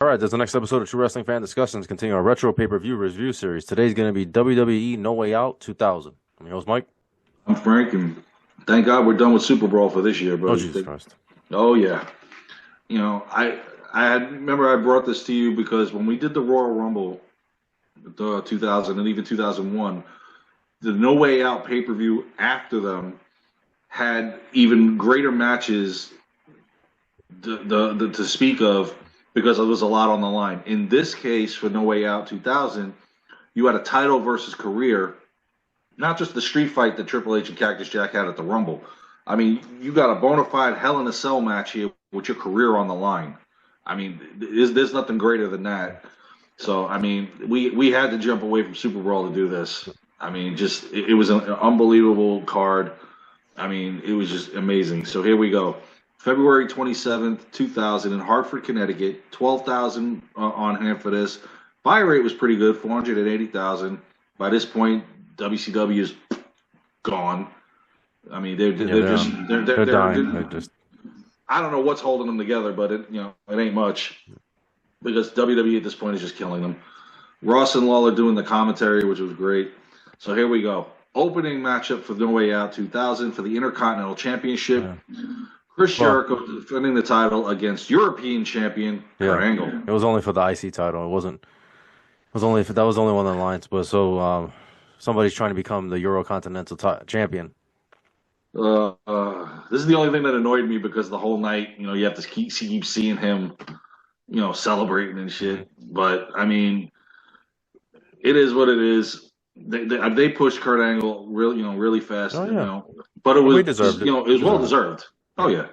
All right, that's the next episode of True Wrestling Fan Discussions. Continue our retro pay-per-view review series. Today's going to be WWE No Way Out 2000. I'm your host, Mike. I'm Frank, and thank God we're done with Super Bowl for this year, Oh, bro. Jesus Christ. Oh yeah, remember I brought this to you because when we did the Royal Rumble, the 2000 and even 2001, the No Way Out pay-per-view after them had even greater matches to speak of because there was a lot on the line. In this case, for No Way Out 2000, you had a title versus career, not just the street fight that Triple H and Cactus Jack had at the Rumble. I mean, you got a bona fide Hell in a Cell match here with your career on the line. I mean, there's nothing greater than that. So, I mean, we had to jump away from Super Bowl to do this. I mean, it was an unbelievable card. I mean, it was just amazing. So here we go. February 27th, 2000 in Hartford, Connecticut. 12,000 on hand for this. Buy rate was pretty good, 480,000. By this point, WCW is gone. I mean, they're dying. They're just I don't know what's holding them together, but it ain't much because WWE at this point is just killing them. Ross and Lawler doing the commentary, which was great. So here we go. Opening matchup for No Way Out 2000 for the Intercontinental Championship. Yeah. Chris Jericho defending the title against European champion Kurt Angle. It was only for the IC title. It wasn't. It was only that was only one of the lines. But somebody's trying to become the Eurocontinental champion. This is the only thing that annoyed me because the whole night, you have to keep seeing him, celebrating and shit. But I mean, it is what it is. They pushed Kurt Angle really fast. Oh, yeah. But it was deserved it. it was well deserved. Oh yeah.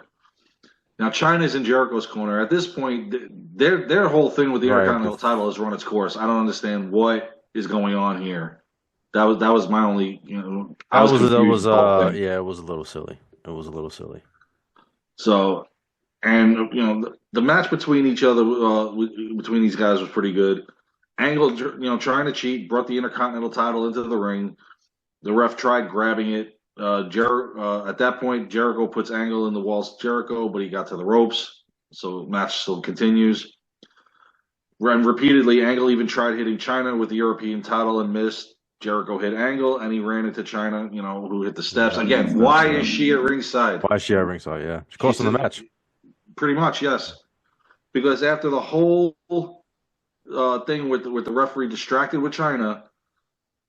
Now China's in Jericho's corner. At this point, their whole thing with the Intercontinental title has run its course. I don't understand what is going on here. That was my only, I was confused. It was a little silly. It was a little silly. So, and the match between each other, between these guys was pretty good. Angle, trying to cheat, brought the Intercontinental title into the ring. The ref tried grabbing it. At that point, Jericho puts Angle in the walls. Jericho, but he got to the ropes, so match still continues. And repeatedly, Angle even tried hitting China with the European title and missed. Jericho hit Angle, and he ran into China, who hit the steps. Again, why is she at ringside? Why is she at ringside? Yeah, she cost him the match. Pretty much, yes. Because after the whole thing with the referee distracted with China,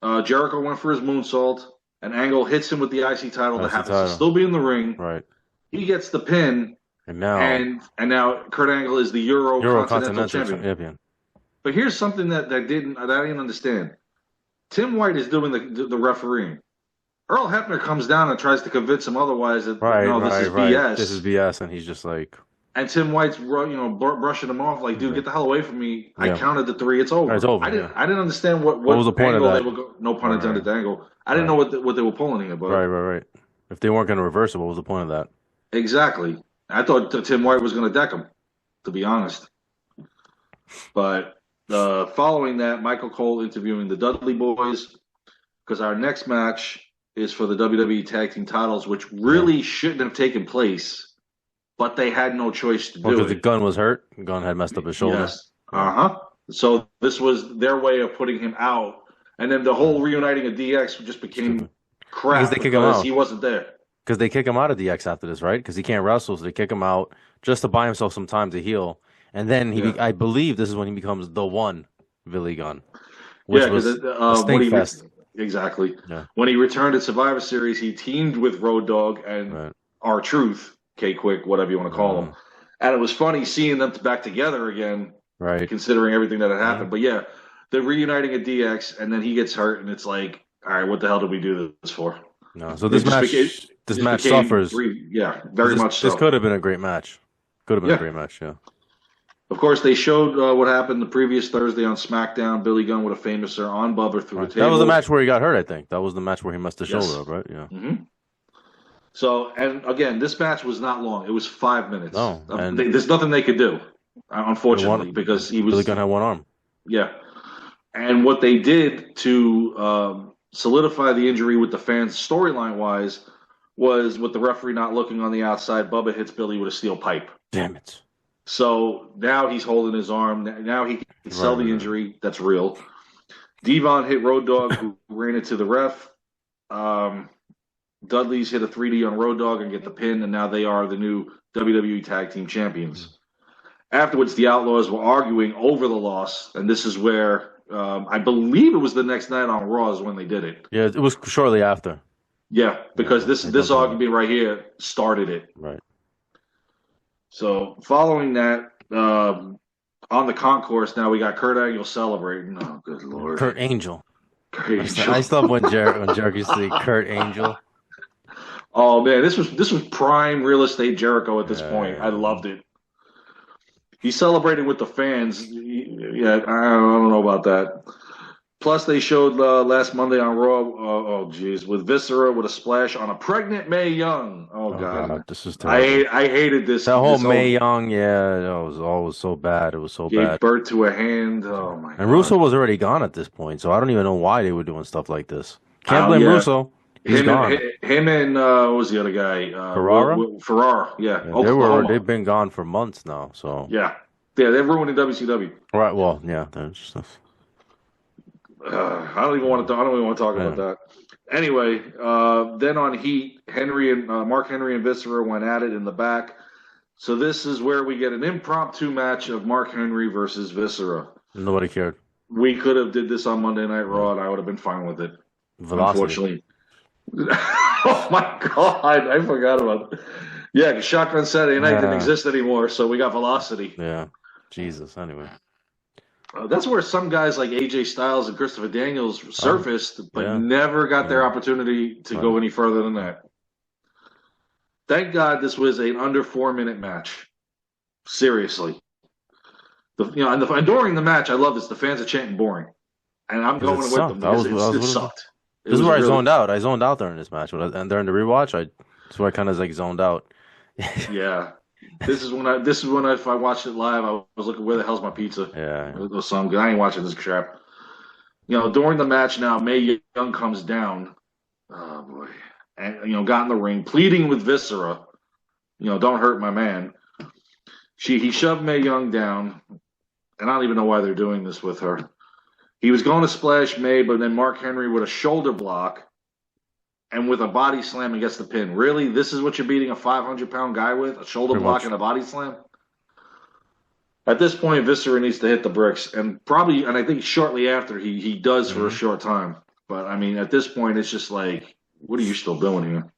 Jericho went for his moonsault, and Angle hits him with the IC title that happens to still be in the ring. Right. He gets the pin, and now Kurt Angle is the Eurocontinental champion. But here's something that I didn't understand. Tim White is doing the refereeing. Earl Hebner comes down and tries to convince him otherwise that this is BS. This is BS, and he's just like. And Tim White's brushing him off like, dude, get the hell away from me. Yeah. I counted the 3. It's over. It's over. I didn't understand what was the point of that. No pun intended. The angle. I didn't know what they were pulling here. But right. If they weren't going to reverse it, what was the point of that? Exactly. I thought Tim White was going to deck him, to be honest. But. Following that, Michael Cole interviewing the Dudley Boys because our next match is for the WWE Tag Team titles, which really shouldn't have taken place, but they had no choice to do it. Because the Gun was hurt. Gun had messed up his shoulder. Yes. So this was their way of putting him out, and then the whole reuniting of DX just became crap because he wasn't there. Because they kick him out of DX after this, right? Because he can't wrestle, so they kick him out just to buy himself some time to heal. And then I believe this is when he becomes the one Billy Gunn, which was a stink fest. Exactly. Yeah. When he returned at Survivor Series, he teamed with Road Dogg and R-Truth, K-Quick, whatever you want to call him. And it was funny seeing them back together again, considering everything that had happened. But yeah, they're reuniting at DX, and then he gets hurt, and it's like, all right, what the hell did we do this for? No, so this match suffers. Very much so. This could have been a great match. Could have been a great match, yeah. Of course, they showed what happened the previous Thursday on SmackDown. Billy Gunn with a famouser on Bubba through the table. That was the match where he got hurt, I think. That was the match where he messed his shoulder up, right? Yeah. Mm-hmm. So, and again, this match was not long. It was 5 minutes. No, there's nothing they could do, unfortunately, because he was... Billy Gunn had one arm. Yeah. And what they did to solidify the injury with the fans storyline-wise was with the referee not looking on the outside, Bubba hits Billy with a steel pipe. Damn it. So now he's holding his arm. Now he can sell the Right. injury. That's real. Devon hit Road Dogg, who ran into the ref. Dudley's hit a 3D on Road Dogg and get the pin, and now they are the new WWE Tag Team Champions. Afterwards, the Outlaws were arguing over the loss, and this is where I believe it was the next night on Raw is when they did it. Yeah, it was shortly after. Yeah, because this argument right here started it. Right. So following that, on the concourse now we got Kurt Angle celebrating. Oh, good lord, Kurt Angel. Kurt Angel. I still love when Jericho used to say Kurt Angel. Oh man, this was prime real estate Jericho at this point. I loved it. He celebrated with the fans. Yeah, I don't know about that. Plus, they showed last Monday on Raw. Oh, geez, with Viscera with a splash on a pregnant Mae Young. Oh God, this is terrible. I hated this. That whole Mae Young, yeah, it was always so bad. It was so bad. Gave birth to a hand. Oh my God. And Russo was already gone at this point, so I don't even know why they were doing stuff like this. Can't blame Russo. He's gone. Him and what was the other guy? Ferrara. Yeah they've been gone for months now. So yeah, they're ruining WCW. Right. Well, yeah. There's stuff. I don't even want to talk about that. Anyway, then on Heat, Mark Henry and Viscera went at it in the back. So this is where we get an impromptu match of Mark Henry versus Viscera. Nobody cared. We could have did this on Monday Night Raw, and I would have been fine with it. Velocity. Unfortunately. Oh my God, I forgot about it. Yeah, because Shotgun Saturday Night didn't exist anymore, so we got Velocity. Yeah. Jesus. Anyway. That's where some guys like AJ Styles and Christopher Daniels surfaced, but never got their opportunity to go any further than that. Thank God this was an under 4-minute match. Seriously. And during the match, I love this. The fans are chanting boring. And I'm going with them because it sucked. This is where I zoned out. I zoned out during this match. And during the rewatch, that's where I kind of zoned out. Yeah. This is when if I watched it live, I was looking, where the hell's my pizza? Yeah. It was some good. I ain't watching this crap. During the match now, Mae Young comes down. Oh boy. And got in the ring, pleading with Viscera. Don't hurt my man. He shoved Mae Young down, and I don't even know why they're doing this with her. He was going to splash Mae, but then Mark Henry with a shoulder block and with a body slam against the pin. Really? This is what you're beating a 500-pound guy with? A shoulder block and a body slam? At this point, Viscera needs to hit the bricks. And I think shortly after, he does for a short time. But, I mean, at this point, it's just like, what are you still doing here?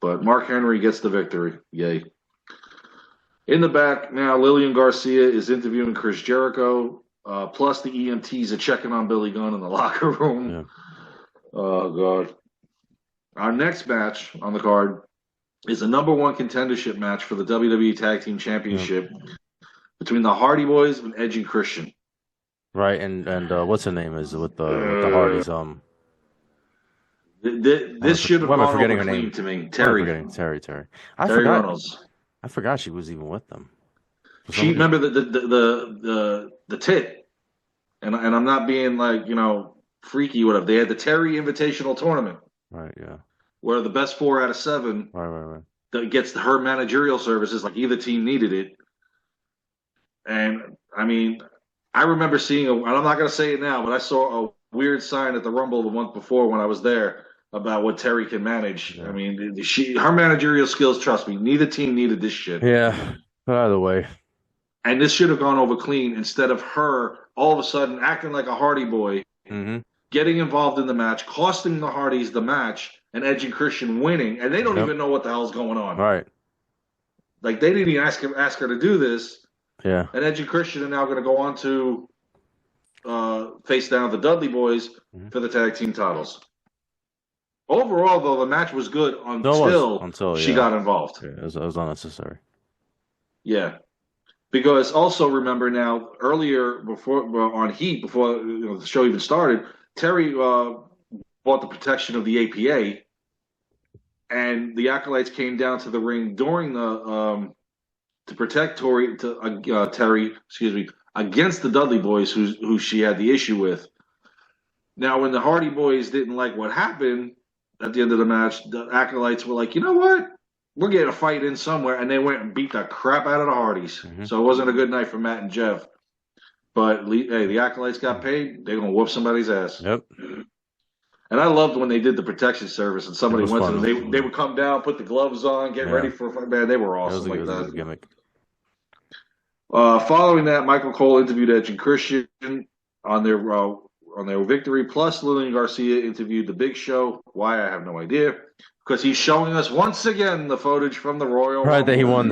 But Mark Henry gets the victory. Yay. In the back, now, Lillian Garcia is interviewing Chris Jericho. Plus, the EMTs are checking on Billy Gunn in the locker room. Yeah. Oh, God. Our next match on the card is a number 1 contendership match for the WWE Tag Team Championship between the Hardy Boys and Edge and Christian. Right, and what's her name is with the Hardys? This should have gone over clean to me. Terry. Terry. Terry Reynolds. I forgot she was even with them. Remember the tit, and I'm not being freaky. Whatever. They had the Terry Invitational Tournament. Right, yeah. Where the best 4 out of 7 that gets her managerial services, like either team needed it. And, I mean, I remember seeing, and I'm not going to say it now, but I saw a weird sign at the Rumble the month before when I was there about what Terry can manage. Yeah. I mean, her managerial skills, trust me, neither team needed this shit. Yeah, but either way. And this should have gone over clean instead of her all of a sudden acting like a Hardy Boy. Mm-hmm. Getting involved in the match, costing the Hardys the match, and Edge and Christian winning, and they don't even know what the hell's going on. Right. Like, they didn't even ask her to do this. Yeah. And Edge and Christian are now going to go on to face down the Dudley Boys for the tag team titles. Overall, though, the match was good until she got involved. Yeah, it was unnecessary. Yeah. Because also remember now, earlier on Heat, before the show even started, Terry bought the protection of the APA, and the Acolytes came down to the ring during the to protect Terry, against the Dudley Boys, who she had the issue with. Now, when the Hardy Boys didn't like what happened at the end of the match, the Acolytes were like, you know what? we're getting a fight in somewhere, and they went and beat the crap out of the Hardys. Mm-hmm. So it wasn't a good night for Matt and Jeff. But hey, the Acolytes got paid. They're gonna whoop somebody's ass. Yep. And I loved when they did the protection service, and somebody went to them. They would come down, put the gloves on, get ready for a fight. Man, they were awesome like that. Good gimmick. Following that, Michael Cole interviewed Edge and Christian on their victory. Plus, Lillian Garcia interviewed The Big Show. Why, I have no idea. Because he's showing us once again the footage from the Royal Rumble. Right, that he won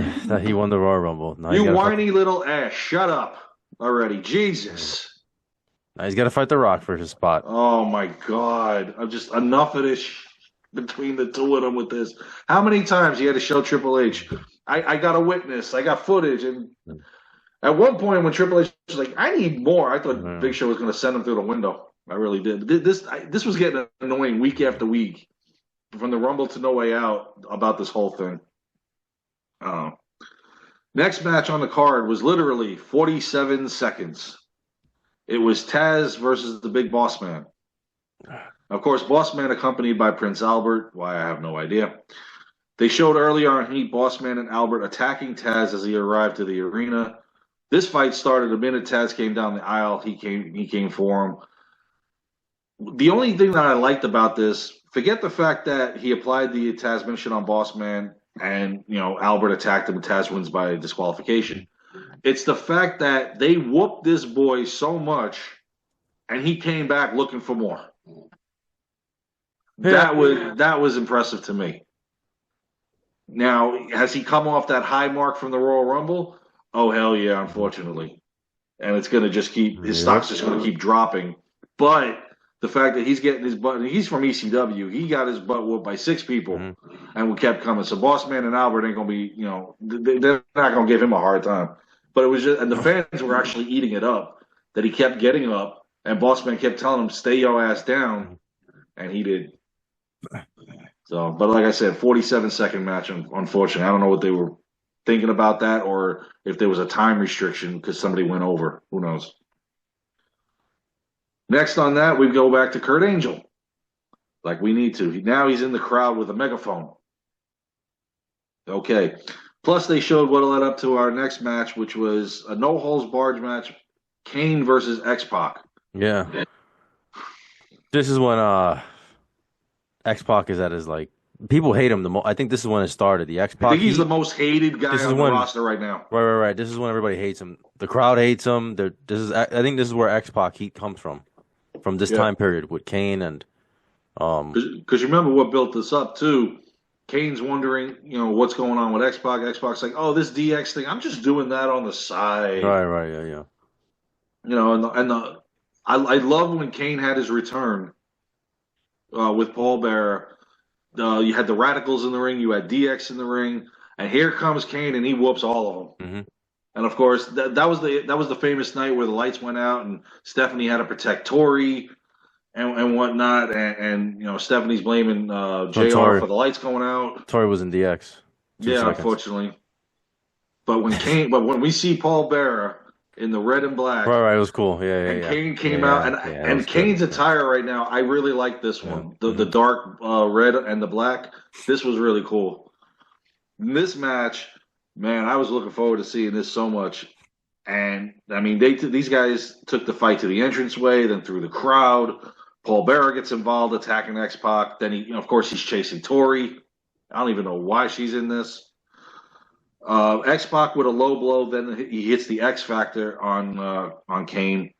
the Royal Rumble. Now you whiny little ass, shut up already. Jesus. Now he's got to fight The Rock for his spot. Oh, my God. I'm just enough of this between the two of them with this. How many times he had to show Triple H, I got a witness, I got footage, and at one point when Triple H was like, I need more, I thought Big Show was going to send him through the window. I really did. This was getting annoying week after week, from the Rumble to No Way Out, about this whole thing. Next match on the card was literally 47 seconds. It was Taz versus the Big Boss Man. Of course, Boss Man accompanied by Prince Albert. Why, I have no idea. They showed earlier on Heat Boss Man and Albert attacking Taz as he arrived to the arena. This fight started the minute Taz came down the aisle. He came for him. The only thing that I liked about this, forget the fact that he applied the Taz mission on Boss Man and, Albert attacked him and Taz wins by disqualification. It's the fact that they whooped this boy so much and he came back looking for more. That was impressive to me. Now, has he come off that high mark from the Royal Rumble? Oh, hell yeah, unfortunately. And it's going to just his stock's just going to keep dropping. But the fact that he's getting his butt, he's from ECW, he got his butt whooped by 6 people and we kept coming. So Boss Man and Albert ain't going to be, they're not going to give him a hard time. But it was just, and the fans were actually eating it up, that he kept getting up and Boss Man kept telling him, stay your ass down. And he did. So, but like I said, 47-second match, unfortunately. I don't know what they were thinking about that or if there was a time restriction because somebody went over. Who knows? Next on that, we go back to Kurt Angle. Like we need to. Now he's in the crowd with a megaphone. Okay. Plus, they showed what led up to our next match, which was a no-holds-barred match, Kane versus X-Pac. Yeah. This is when X-Pac is at his, people hate him the most. I think this is when it started. The X-Pac. I think he's the most hated guy on the roster right now. Right. This is when everybody hates him. The crowd hates him. I think this is where X-Pac heat comes from this time period with Kane and. Because you remember what built this up too. Kane's wondering, what's going on with X-Pac. X-Pac's like, oh, this DX thing, I'm just doing that on the side. Right, yeah. I love when Kane had his return with Paul Bearer. You had the Radicals in the ring, you had DX in the ring, and here comes Kane, and he whoops all of them. Mm-hmm. And of course, that was the famous night where the lights went out, and Stephanie had to protect Tori and whatnot, and Stephanie's blaming JR for the lights going out. Tori was in DX. Unfortunately. But when we see Paul Bearer in the red and black, right, it was cool. And Kane came out, and Kane's attire right now, I really like this one. The dark red and the black. This was really cool. In this match, man, I was looking forward to seeing this so much. And I mean, these guys took the fight to the entranceway, then through the crowd. Paul Bearer gets involved, attacking X-Pac. Then of course, he's chasing Tori. I don't even know why she's in this. X-Pac with a low blow, then he hits the X Factor on Kane.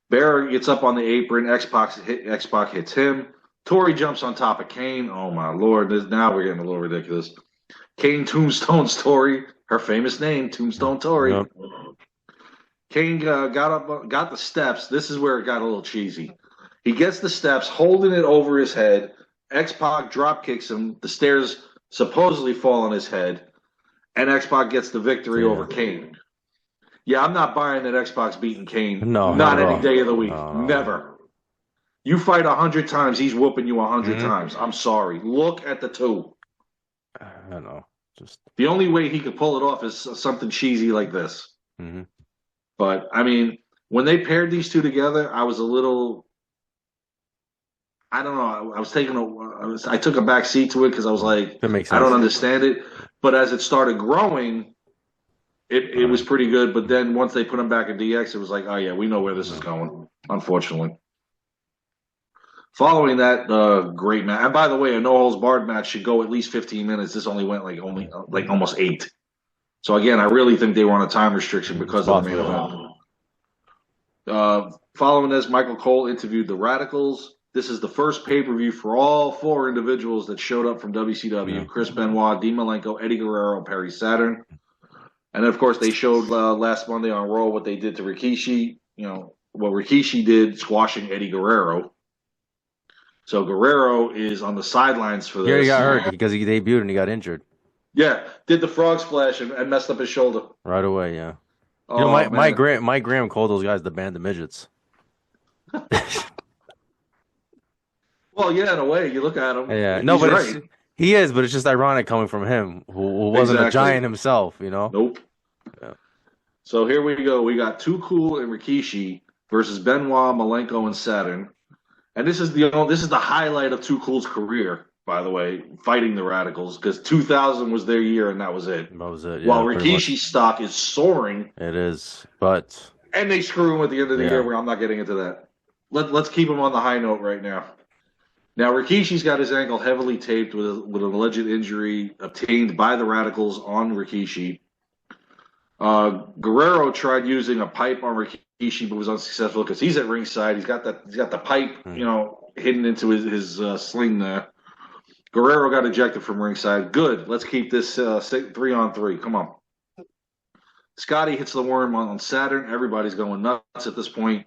Bearer gets up on the apron. X-Pac hits him. Tori jumps on top of Kane. Oh my Lord! Now we're getting a little ridiculous. Kane tombstones Tori, her famous name, Tombstone Tori. Yep. Kane got the steps. This is where it got a little cheesy. He gets the steps, holding it over his head. X-Pac drop kicks him. The stairs supposedly fall on his head. And X-Pac gets the victory over Kane. Yeah, I'm not buying that X-Pac's beating Kane. No, not any day of the week. Never. You fight 100 times, he's whooping you 100 times. I'm sorry. Look at the two. I don't know. The only way he could pull it off is something cheesy like this. Mm-hmm. But, I mean, when they paired these two together, I was a little I don't know. I took a back seat to it because I was like, That makes I sense. don't understand it. But as it started growing, it was pretty good. But then once they put him back in DX, it was like, oh yeah, we know where this is going. Unfortunately, following that great match. And by the way, a no holds barred match should go at least 15 minutes. This only went like almost 8. So again, I really think they were on a time restriction because of the main event. Following this, Michael Cole interviewed the Radicals. This is the first pay-per-view for all 4 individuals that showed up from WCW: Chris Benoit, Dean Malenko, Eddie Guerrero, Perry Saturn. And then, of course, they showed last Monday on Raw what they did to Rikishi. You know, what Rikishi did, squashing Eddie Guerrero. So Guerrero is on the sidelines for this. Yeah, he got hurt because he debuted and he got injured. Yeah, did the frog splash and messed up his shoulder. Right away, yeah. You know, Mike Graham called those guys the band of midgets. Well, yeah, in a way, you look at him. Yeah, no, but right. He is, but it's just ironic coming from him, who wasn't a giant himself, you know? Nope. Yeah. So here we go. We got Too Cool and Rikishi versus Benoit, Malenko, and Saturn. And this is the highlight of Too Cool's career, by the way, fighting the Radicals, because 2000 was their year, and that was it. That was it. Yeah, while Rikishi's stock is soaring. It is, but and they screw him at the end of the year. Where I'm not getting into that. Let's keep him on the high note right now. Now Rikishi's got his ankle heavily taped with an alleged injury obtained by the Radicals on Rikishi. Guerrero tried using a pipe on Rikishi, but was unsuccessful because he's at ringside. He's got the pipe, hidden into his sling there. Guerrero got ejected from ringside. Good. Let's keep this 3-on-3. Come on. Scotty hits the worm on Saturn. Everybody's going nuts at this point.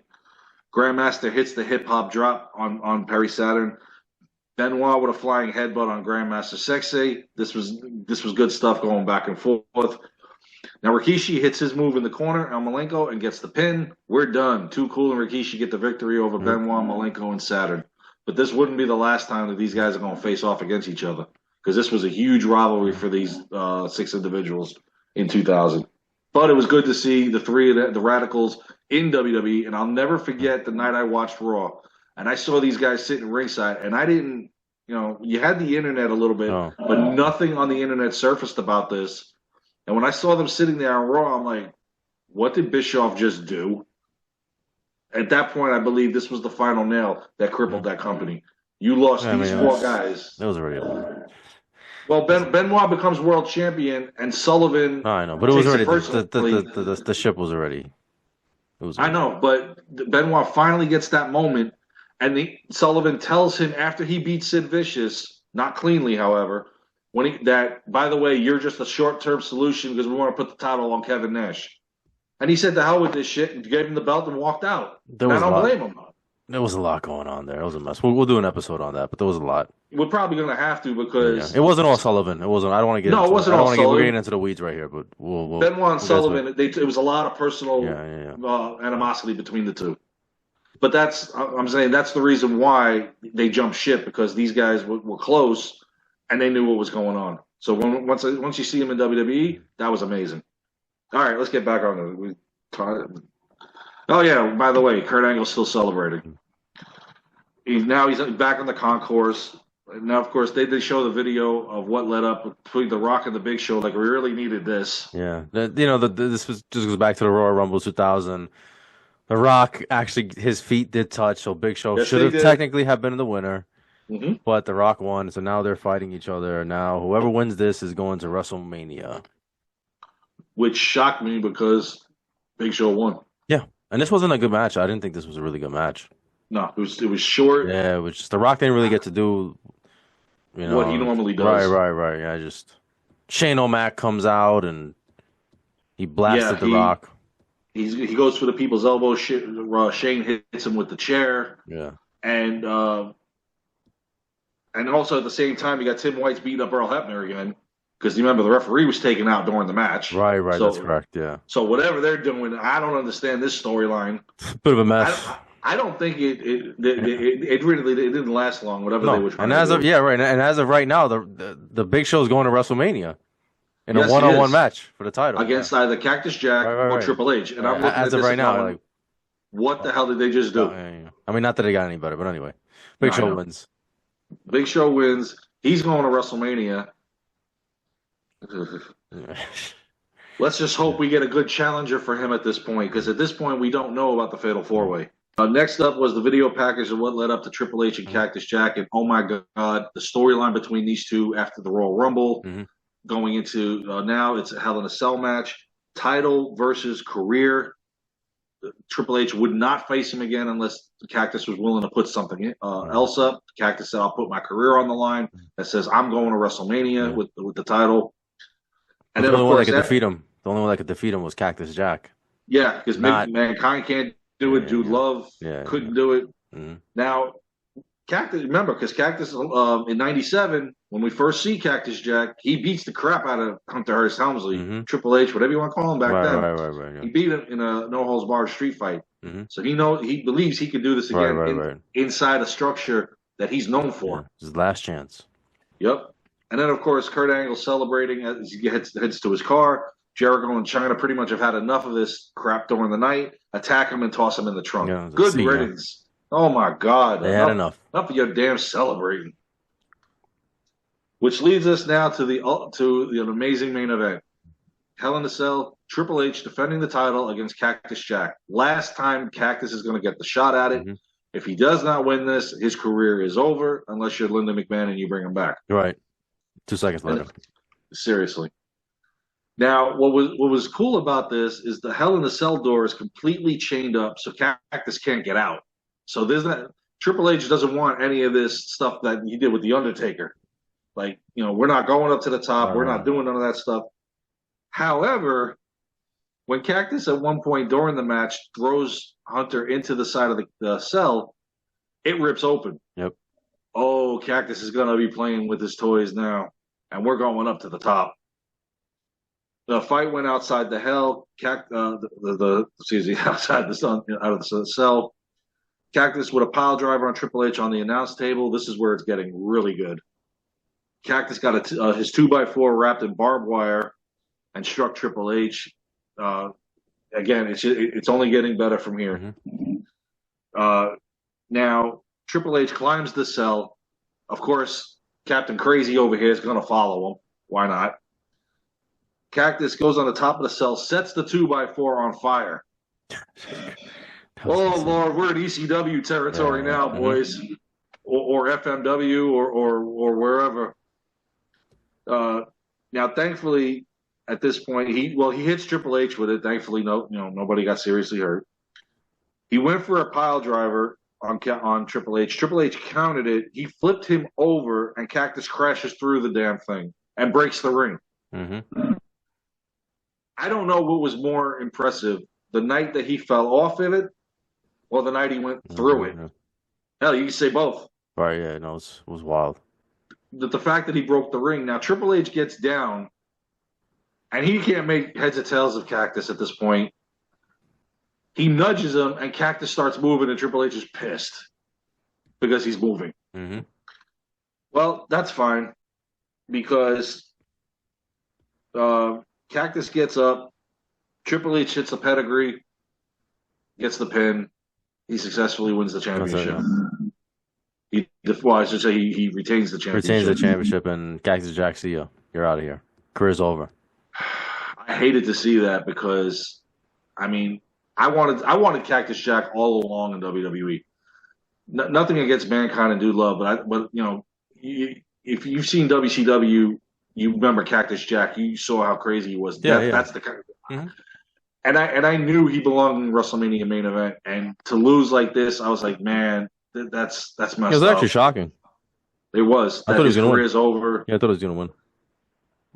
Grandmaster hits the hip-hop drop on Perry Saturn. Benoit with a flying headbutt on Grandmaster Sexay. This was good stuff going back and forth. Now Rikishi hits his move in the corner on Malenko and gets the pin. We're done. Too Cool and Rikishi get the victory over Benoit, Malenko, and Saturn. But this wouldn't be the last time that these guys are going to face off against each other, because this was a huge rivalry for these 6 individuals in 2000. But it was good to see the 3 of the Radicals in WWE, and I'll never forget the night I watched Raw, and I saw these guys sitting ringside, and I didn't, you had the internet a little bit, but nothing on the internet surfaced about this. And when I saw them sitting there on Raw, I'm like, what did Bischoff just do? At that point, I believe this was the final nail that crippled that company. You lost these 4 guys. That was already over. Well, Benoit becomes world champion, and Sullivan. I know, but it was already the ship was already. I know, but Benoit finally gets that moment, and Sullivan tells him after he beats Sid Vicious, not cleanly, however, by the way, you're just a short-term solution because we want to put the title on Kevin Nash. And he said, "The hell with this shit," and gave him the belt and walked out. I don't blame him. There was a lot going on there. It was a mess. We'll do an episode on that, but there was a lot. We're probably going to have to because it wasn't all Sullivan. It wasn't. I don't want to get. No, it wasn't all Sullivan. We're getting into the weeds right here, but we'll Benoit and Sullivan. It was a lot of personal animosity between the two. But I'm saying that's the reason why they jumped ship, because these guys were close and they knew what was going on. So once you see them in WWE, that was amazing. All right, let's get back on it. Oh yeah, by the way, Kurt Angle's still celebrating. He's back on the concourse. Now, of course, they show the video of what led up between The Rock and the Big Show. Like, we really needed this. Yeah, this just goes back to the Royal Rumble 2000. The Rock actually, his feet did touch, so Big Show should have technically have been the winner. Mm-hmm. But The Rock won, so now they're fighting each other. Now, whoever wins this is going to WrestleMania. Which shocked me because Big Show won. Yeah, and this wasn't a good match. I didn't think this was a really good match. No, it was short. Yeah, it was just The Rock didn't really get to do, what he normally does. Right. Yeah, just Shane O'Mac comes out and he blasted The Rock. He goes for the people's elbow. Shane hits him with the chair. Yeah, and also at the same time, you got Tim White's beating up Earl Hebner again. Because you remember the referee was taken out during the match. Right, that's correct, yeah. So whatever they're doing, I don't understand this storyline. Bit of a mess. I don't think it really didn't last long. Whatever they were trying to do. And as of right now, the Big Show is going to WrestleMania in a one-on-one match for the title against either Cactus Jack or Triple H. And I'm looking as of right now, What the hell did they just do? Yeah. I mean, not that it got any better, but anyway. Big Show wins. Big Show wins. He's going to WrestleMania. Let's just hope we get a good challenger for him at this point, because at this point we don't know about the Fatal 4-Way. Next up was the video package of what led up to Triple H and Cactus Jack, and oh my God, the storyline between these two after the Royal Rumble, going into now it's a Hell in a Cell match, title versus career. Triple H would not face him again unless Cactus was willing to put something else up. Cactus said, "I'll put my career on the line." That says, "I'm going to WrestleMania with the title." And then, the only one that could defeat him. The only one that could defeat him was Cactus Jack. Yeah, because Mankind can't do it. Dude Love couldn't do it. Now, Cactus, remember, because Cactus in '97, when we first see Cactus Jack, he beats the crap out of Hunter Hearst Helmsley, Triple H, whatever you want to call him back then. Right. He beat him in a no-holds-barred street fight. So he believes he can do this again inside a structure that he's known for. His last chance. Yep. And then, of course, Kurt Angle celebrating as he heads to his car. Jericho and China pretty much have had enough of this crap during the night. Attack him and toss him in the trunk. Yeah, good riddance. Oh, my God. They had enough. Enough of your damn celebrating. Which leads us now to the amazing main event. Hell in a Cell, Triple H defending the title against Cactus Jack. Last time Cactus is going to get the shot at it. If he does not win this, his career is over, unless you're Linda McMahon and you bring him back. Right. 2 seconds later. Seriously. Now, what was cool about this is the Hell in a Cell door is completely chained up, so Cactus can't get out. So Triple H doesn't want any of this stuff that he did with The Undertaker. Like, we're not going up to the top. We're not doing none of that stuff. However, when Cactus at one point during the match throws Hunter into the side of the cell, it rips open. Yep. Oh, Cactus is going to be playing with his toys now, and we're going up to the top. The fight went outside the hell. Outside the sun, out of the cell. Cactus with a pile driver on Triple H on the announce table. This is where it's getting really good. Cactus got his 2x4 wrapped in barbed wire and struck Triple H. Again, it's only getting better from here. Now, Triple H climbs the cell. Of course, Captain Crazy over here is going to follow him. Why not? Cactus goes on the top of the cell, sets the 2x4 on fire. Oh, Lord, we're in ECW territory now, boys. Or FMW or wherever. Now, thankfully, at this point, he hits Triple H with it. Thankfully, nobody got seriously hurt. He went for a pile driver on Triple H. Triple H counted it. He flipped him over, and Cactus crashes through the damn thing and breaks the ring. I don't know what was more impressive, the night that he fell off of it or the night he went through it. Hell, you can say both. Right, yeah, no, it was wild. The fact that he broke the ring. Now, Triple H gets down, and he can't make heads or tails of Cactus at this point. He nudges him, and Cactus starts moving, and Triple H is pissed because he's moving. Well, that's fine, because Cactus gets up, Triple H hits a pedigree, gets the pin, he successfully wins the championship. He retains the championship. Retains the championship, and Cactus Jack, see ya. You're out of here. Career's over. I hated to see that because, I wanted Cactus Jack all along in WWE. Nothing against Mankind and Dude Love, but if you've seen WCW, you remember Cactus Jack. You saw how crazy he was. That's the kind of. And I knew he belonged in WrestleMania main event, and to lose like this, I was like, man, that's messed up. It was actually shocking. It was. I thought he was going to win. His career's over. Yeah, I thought he was going to win.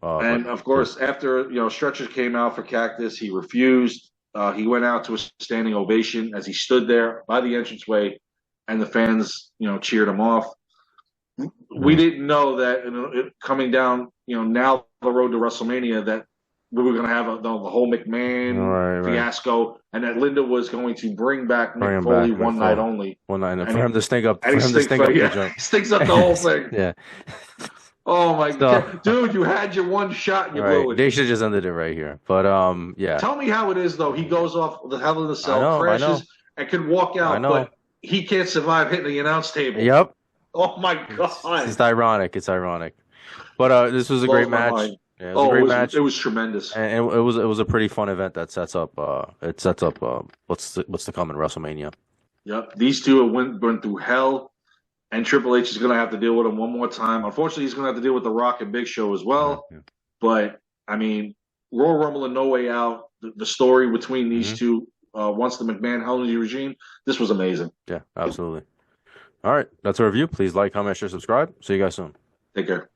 And of course, after stretchers came out for Cactus, he refused. He went out to a standing ovation as he stood there by the entranceway, and the fans, cheered him off. We didn't know that coming down, now the road to WrestleMania, that we were going to have the whole McMahon fiasco, and that Linda was going to bring back Mick Foley one night only. One night, and for him to stink up the joint. He stinks up the whole thing. Yeah. Oh my God, dude! You had your one shot and you blew it. They should just ended it right here. But yeah. Tell me how it is though. He goes off the Hell in a Cell, crashes, and can walk out, I know. but he can't survive hitting the announce table. Yep. Oh my God. It's ironic. It's ironic. But this was a great match. Yeah, it was a great match. It was tremendous. And it was a pretty fun event that sets up what's to come in WrestleMania. Yep. These two went through hell, and Triple H is going to have to deal with them one more time. Unfortunately, he's going to have to deal with The Rock and Big Show as well. Yeah. But I mean, Royal Rumble and No Way Out, the story between these two, once the McMahon Helmsley regime, this was amazing. Yeah, absolutely. All right, that's our review. Please like, comment, share, subscribe. See you guys soon. Take care.